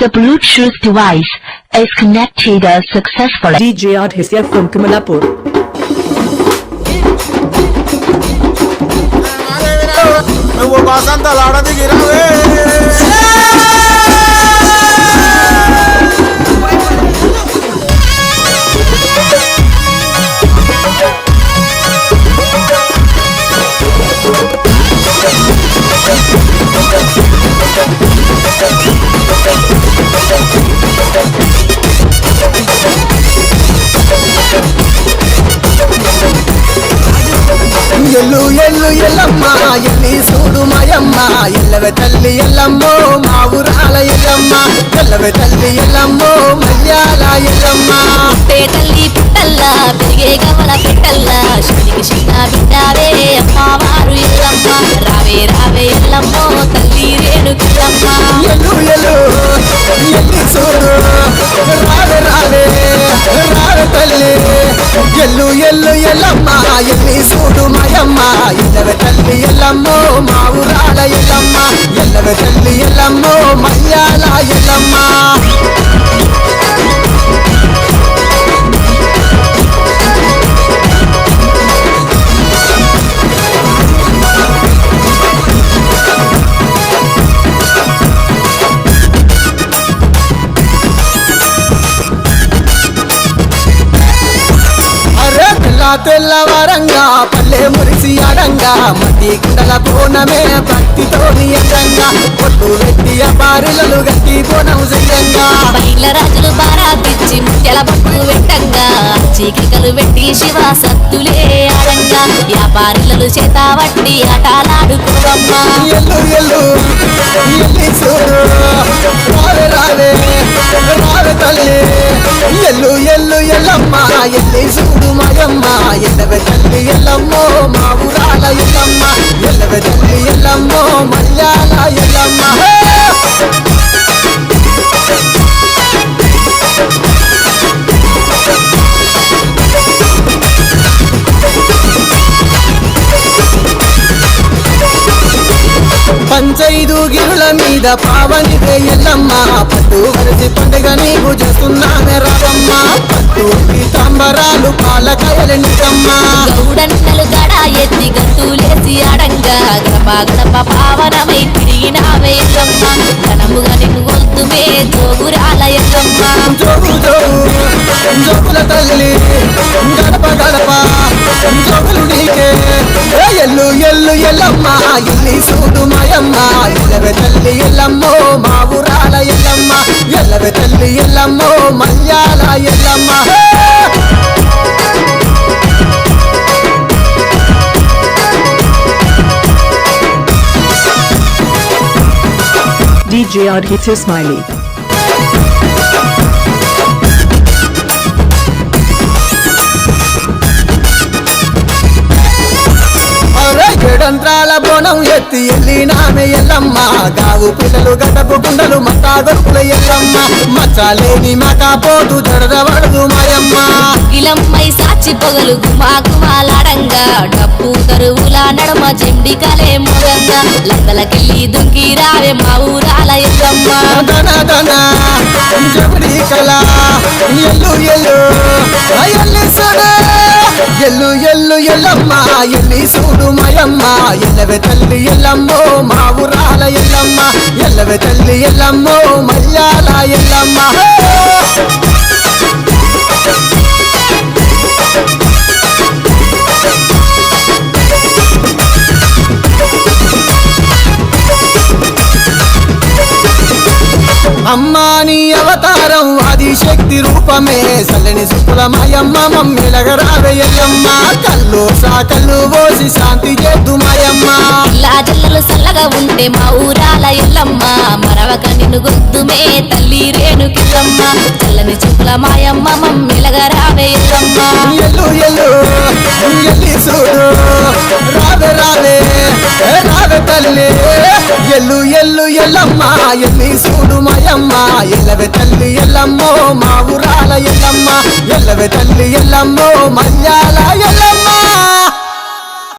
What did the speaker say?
The Bluetooth device is connected successfully. DJ Adhisya from Kamalapur. ఎల్లు ఎల్లు ఎల్లమ్మ ఎల్లి చూడు మాయమ్మ ఎల్లవే తల్లి ఎల్లమ్మో మా ఊరాల ఎల్లమ్మ ఎల్లవే తల్లి ఎల్లమ్మో మయ్యాల ఎల్లమ్మ తల్లి పుట్టల్లా పెరిగే గమల పెట్టల్లా శివునికి చిన్న బిడ్డావే అమ్మవారు ఎల్లమ్మ రావే రావే ఎల్లమ్మో తల్లి రేణుకెల్లమ్మ ఎల్లు ఎల్లు ఎల్లి చూడు రావే రావే రావే తల్లి ఎల్లు ఎల్లు ఎల్లమ్మ ఎల్లి చూడు మాయమ్మ ఎల్లవే తల్లి ఎల్లమ్మో మా ఊరాల ఎల్లమ్మ ఎల్లవే తల్లి ఎల్లమ్మో మయ్యాల ఎల్లమ్మ తెల్లవారంగా పల్లె మురిసి అడంగా మట్టి కుండల బోనమే భక్తితోని అందంగా పొట్టు వెట్టి బారులలు గట్టి బోనం చెయ్యంగా బయల రాజులు బారా తెచ్చి ముత్యాల బొట్టు వెట్టంగా చీకికలు వెట్టి శివ సత్తులే ఆడంగా వ్యాపారులు చేత వట్టి ఆటలాడుకోవమ్మా ఎల్లు ఎల్లు ఎల్లి చూడు రావే రావే రావే తల్లి ఎల్లు ఎల్లు ఎల్లమ్మ ఎల్లి చూడు మాయమ్మ ఎల్లవే తల్లి ఎల్లమ్మో మా ఊరాల ఎల్లమ్మ ఎల్లవే తల్లి ఎల్లమ్మో మల్యాల ఎల్లమ్మ పంచైదు గిరుల మీద పావనిదే ఎల్లమ్మ పట్టు వరిసి పండుగ నీకు చేస్తున్నానే రావమ్మ పట్టు పీతాంబరాలు పాలకాయలు నిజమ్మ గౌడన్నలు గడ ఎత్తి గంతులేసి ఆడంగా గడప గడప పావనమై తిరిగినావే ఎల్లమ్మ ఘనముగా నిన్ను గొంతుమే జోగురాల ఎల్లమ్మ జోగు జోగు జోగుల తల్లి గడప గడప జోగులు నీకే ఎల్లు ఎల్లు ఎల్లమ్మ ఎల్లి చూడు మాయమ్మ ఎల్లవే తల్లి ఎల్లమ్మో మా ఊరాల ఎల్లమ్మ ఎల్లవే తల్లి ఎల్లమ్మో Malyala Yellamma DJ Adhisya Smiley. ఏడంత్రాల బోనం ఎత్తి ఎల్లినామె ఎల్లమ్మ గావు పిల్లలు గడపు గుండలు మట్టా గొప్పుల ఎల్లమ్మ మచ్చాలేని మకాపోతు జడదవడదు మాయమ్మ ఇలమ్మై సాచి పొగలు గుమా గుమాలాడంగా డప్పు కరువుల నడమ చెండికలే మొగంగా లందలకెళ్ళి దుంకి రావే మా ఊరాల ఎల్లమ్మ దన దన జబడి కళ ఎల్లు ఎల్లు ఎల్లి సడే ఎల్లు ఎల్లు ఎల్లమ్మ ఎల్లి చూడు మాయమ్మ ఎల్లవే తల్లి ఎల్లమ్మో మా ఊరాల ఎల్లమ్మ ఎల్లవే తల్లి ఎల్లమ్మో మల్యాల ఎల్లమ్మ అమ్మాని అవతారం ఆదిశక్తి రూపమే సల్లని సుప్పుల మాయమ్మ మమ్మిలగరావే ఎల్లమ్మ కళ్ళు సాకళ్ళు పోసి శాంతి చేద్దు మాయమ్మ ఇలా జల్లలు సల్లగా ఉంటే మా ఊరాల ఎల్లమ్మ మరవక నిన్ను గొంతుమే తల్లి రేణుకెల్లమ్మ చల్లని చెప్పుల మాయమ్మ మమ్మిలగా రావే ఎల్లమ్మ ఎల్లు ఎల్లు ఎల్లి చూడు రావే రావే రావే తల్లి ఎల్లు ఎల్లు ఎల్లమ్మ ఎల్లి చూడు మాయమ్మ ఎల్లవే తల్లి ఎల్లమ్మో మా ఊరాల ఎల్లమ్మ ఎల్లవే తల్లి ఎల్లమ్మో మల్యాల ఎల్లమ్మ